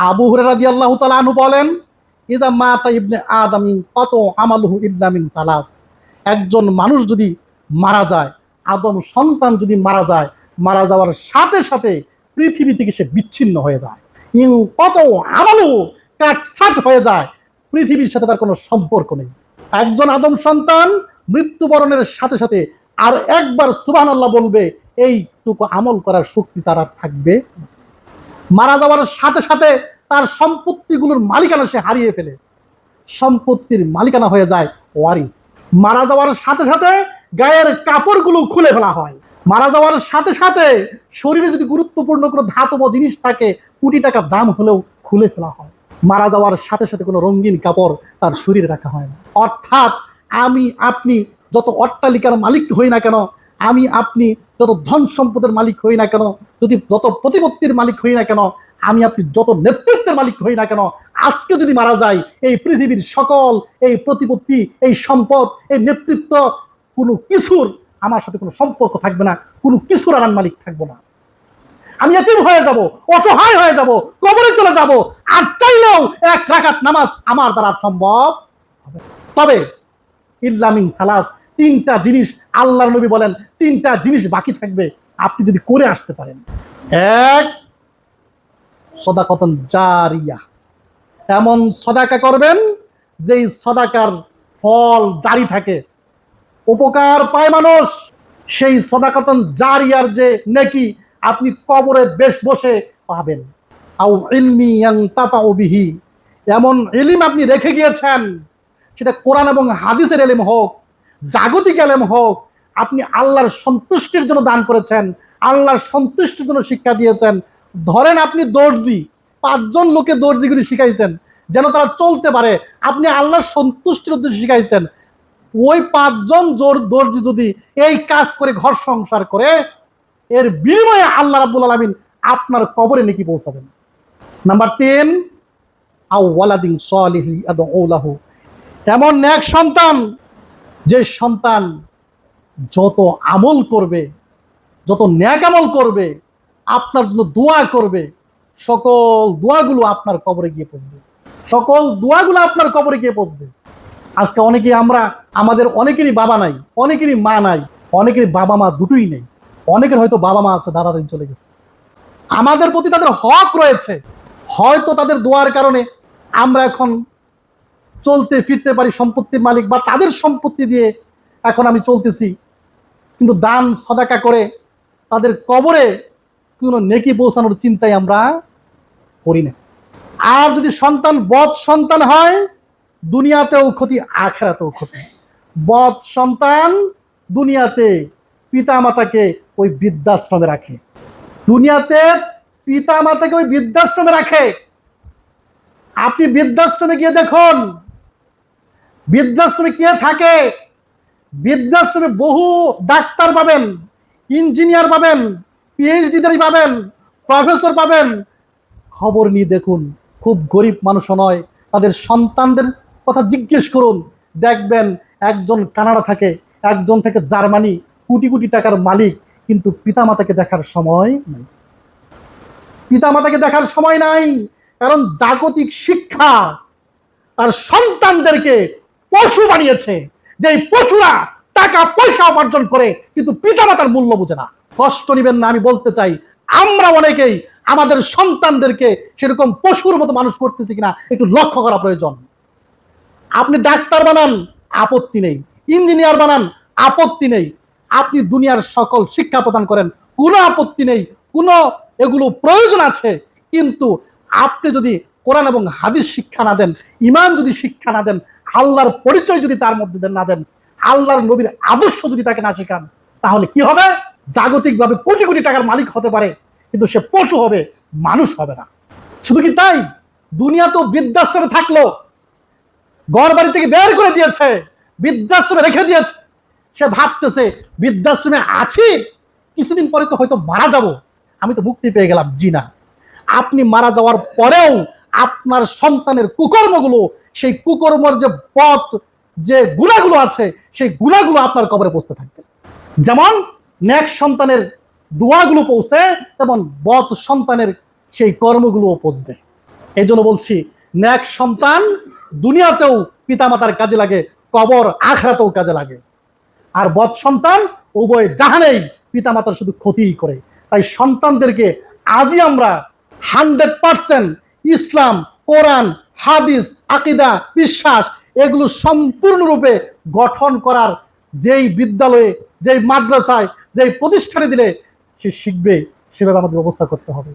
আবু হুরায়রা রাদিয়াল্লাহু তাআলা আনহু বলেন, ইযা মাতা ইবনে আদম ইনকাতা আমালুহু ইল্লা মিন সালাস। একজন মানুষ যদি মারা যায়, আদম সন্তান যদি মারা যায়, মারা যাওয়ার সাথে সাথে পৃথিবী থেকে সে বিচ্ছিন্ন হয়ে যায়। ইনকাতা আমালুহু, কাটছাট হয়ে যায়, পৃথিবীর সাথে তার কোনো সম্পর্ক নেই। একজন আদম সন্তান মৃত্যুবরণের সাথে সাথে আর একবার সুবহানাল্লাহ বলবে, এইটুকু আমল করার শক্তি তার আর থাকবে না। মারা যাওয়ার সাথে সাথে তার সম্পত্তিগুলোর মালিকানা সে হারিয়ে ফেলে, সম্পত্তির মালিকানা হয়ে যায় ওয়ারিস। মারা যাওয়ার সাথে সাথে গায়ের কাপড়গুলো খুলে ফেলা হয়। মারা যাওয়ার সাথে সাথে শরীরে যদি গুরুত্বপূর্ণ কোনো ধাতব জিনিস থাকে, কোটি টাকা দাম হলেও খুলে ফেলা হয়। মারা যাওয়ার সাথে সাথে কোনো রঙিন কাপড় তার শরীরে রাখা হয় না। অর্থাৎ আমি আপনি যত অট্টালিকার মালিক হই না কেন, আমি আপনি যত ধন সম্পদের মালিক হই না কেন, যত প্রতিপত্তির মালিক হই না কেন, আমি আপনি যত নেতৃত্বের মালিক হই না কেন, আজকে যদি মারা যায়, এই পৃথিবীর সকল এই প্রতিপত্তি, এই সম্পদ, এই নেতৃত্ব, কোনো কিছুর আমার সাথে কোনো সম্পর্ক থাকবে না, কোনো কিছুর আর মালিক থাকবো না। আমি এতিম হয়ে যাব, অসহায় হয়ে যাব, কবরে চলে যাব, আর চাইলেও এক রাকাত নামাজ আমার দ্বারা সম্ভব হবে। তবে ইল্লা মিন সালাস, তিনটা জিনিস আল্লাহর নবী বলেন, তিনটা জিনিস বাকি থাকবে আপনি যদি করে আসতে পারেন। এক, সদাকাতুন জারিয়া, এমন সদাকা করবেন যেই সদাকার ফল জারি থাকে, উপকার পায় মানুষ। সেই সদাকাতুন জারিয়ার যে নেকি আপনি কবরে বেশ বসে পাবেন। আও ইলমি ইয়ানতাফাউ বিহি, এমন ইলম আপনি রেখে গিয়েছেন, সেটা কোরআন এবং হাদিসের ইলম হোক, জাগতিক ইলম হোক, আপনি আল্লাহর সন্তুষ্টির জন্য দান করেছেন, আল্লাহর সন্তুষ্টির জন্য শিক্ষা দিয়েছেন। ধরেন আপনি দর্জি, 5 জন লোকে দর্জিগুলি শিখাইছেন যেন তারা চলতে পারে, আপনি আল্লাহর সন্তুষ্টির উদ্দেশ্যে শিখাইছেন। ওই 5 জন দর্জি যদি এই কাজ করে ঘর সংসার করে, এর বিনিময়ে আল্লাহ রাব্বুল আলামিন আপনার কবরে নেকি পৌঁছাবেন। নাম্বার 3, আও ওয়ালাদিন সালিহি আদউ লাহু, এমন নেক সন্তান, যে সন্তান যত আমল করবে, যত নেক আমল করবে, আপনার জন্য দোয়া করবে, সকল দোয়াগুলো আপনার কবরে গিয়ে পৌঁছবে, সকল দোয়াগুলো আপনার কবরে গিয়ে পৌঁছবে। আজকে অনেকেই আমাদের অনেকেরই বাবা নাই, অনেকেরই মা নাই, অনেকেরই বাবা মা দুটোই নেই, অনেকের হয়তো বাবা মা আছে, দাদা দিন চলে গেছে। আমাদের প্রতি তাদের হক রয়েছে, হয়তো তাদের দোয়ার কারণে আমরা এখন চলতে ফিরতে পারি, সম্পত্তির মালিক, বা তাদের সম্পত্তি দিয়ে এখন আমি চলতেছি, কিন্তু দান সদাকা করে তাদের কবরে কোনো নেকি পৌঁছানোর চিন্তাই আমরা করি না। আর যদি সন্তান বদ সন্তান হয়, দুনিয়াতেও ক্ষতি, আখিরাতেও ক্ষতি। বদ সন্তান দুনিয়াতে পিতা মাতাকে ওই বৃদ্ধাশ্রমে রাখে, দুনিয়াতে পিতা মাতাকে ওই বৃদ্ধাশ্রমে রাখে। আপনি বৃদ্ধাশ্রমে গিয়ে দেখুন, বৃদ্ধাশ্রমে কে থাকে? বৃদ্ধাশ্রমে বহু ডাক্তার পাবেন, ইঞ্জিনিয়ার পাবেন, পিএইচডি পাবেন, প্রফেসর পাবেন। খবর নিয়ে দেখুন, খুব গরিব মানুষ নয়, তাদের সন্তানদের কথা জিজ্ঞেস করুন, দেখবেন একজন কানাডা থাকে, একজন থেকে জার্মানি, কোটি কোটি টাকার মালিক, কিন্তু পিতামাতাকে দেখার সময় নাই। পিতামাতাকে দেখার সময় নাই, কারণ জাগতিক শিক্ষা তার সন্তানদেরকে পশু বানিয়েছে, যে পশুরা টাকা পয়সা উপার্জন করে কিন্তু পিতামাতার মূল্য বুঝে না। কষ্ট নিবেন না, আমি বলতে চাই আমরা অনেকেই আমাদের সন্তানদেরকে সেরকম পশুর মতো মানুষ করতেছি কিনা একটু লক্ষ্য করা প্রয়োজন। আপনি ডাক্তার বানান, আপত্তি নেই, ইঞ্জিনিয়ার বানান, আপত্তি নেই, আপনি দুনিয়ার সকল শিক্ষা প্রদান করেন, কোনো আপত্তি নেই, কোনো এগুলো প্রয়োজন আছে, কিন্তু আপনি যদি কোরআন এবং হাদিস শিক্ষা না দেন, ইমান যদি শিক্ষা না দেন, আল্লাহর পরিচয় যদি তার মধ্যে না দেন, আল্লাহর নবীর আদর্শ যদি তাকে না শেখান, তাহলে কি হবে? জাগতিকভাবে কোটি কোটি টাকার মালিক হতে পারে, কিন্তু সে পশু হবে, মানুষ হবে না। শুধু কি তাই, দুনিয়া তো বৃদ্ধাশ্রমে থাকলো, ঘর বাড়ি থেকে বের করে দিয়েছে, বৃদ্ধাশ্রমে রেখে দিয়েছে, সে ভাবতেছে বৃদ্ধাশ্রমে আছি, কিছুদিন পরে তো হয়তো মারা যাব, আমি তো মুক্তি পেয়ে গেলাম। জি না, আপনি মারা যাওয়ার পরেও আপনার সন্তানের কুকর্মগুলো, সেই কুকর্মর যে পথ, যে গুণাগুলো আছে, সেই গুণাগুলো আপনার কবরে পৌঁছতে থাকবে। যেমন নেক সন্তানের দোয়াগুলো পৌঁছে, তেমন বদ সন্তানের সেই কর্মগুলোও পৌঁছবে। এই জন্য বলছি, ন্যাক সন্তান দুনিয়াতেও পিতামাতার কাজে লাগে, কবর আখিরাতেও কাজে লাগে। আর বদ সন্তান উভয় জাহানেই পিতামাতার শুধু ক্ষতিই করে। তাই সন্তানদেরকে আজই আমরা 100% ইসলাম, কোরআন, হাদিস, আকীদা, বিশ্বাস এগুলো সম্পূর্ণরূপে গঠন করার যেই বিদ্যালয়ে, যেই মাদ্রাসায়, যেই প্রতিষ্ঠানে দিলে সে শিখবে, সেভাবে আমাদের ব্যবস্থা করতে হবে।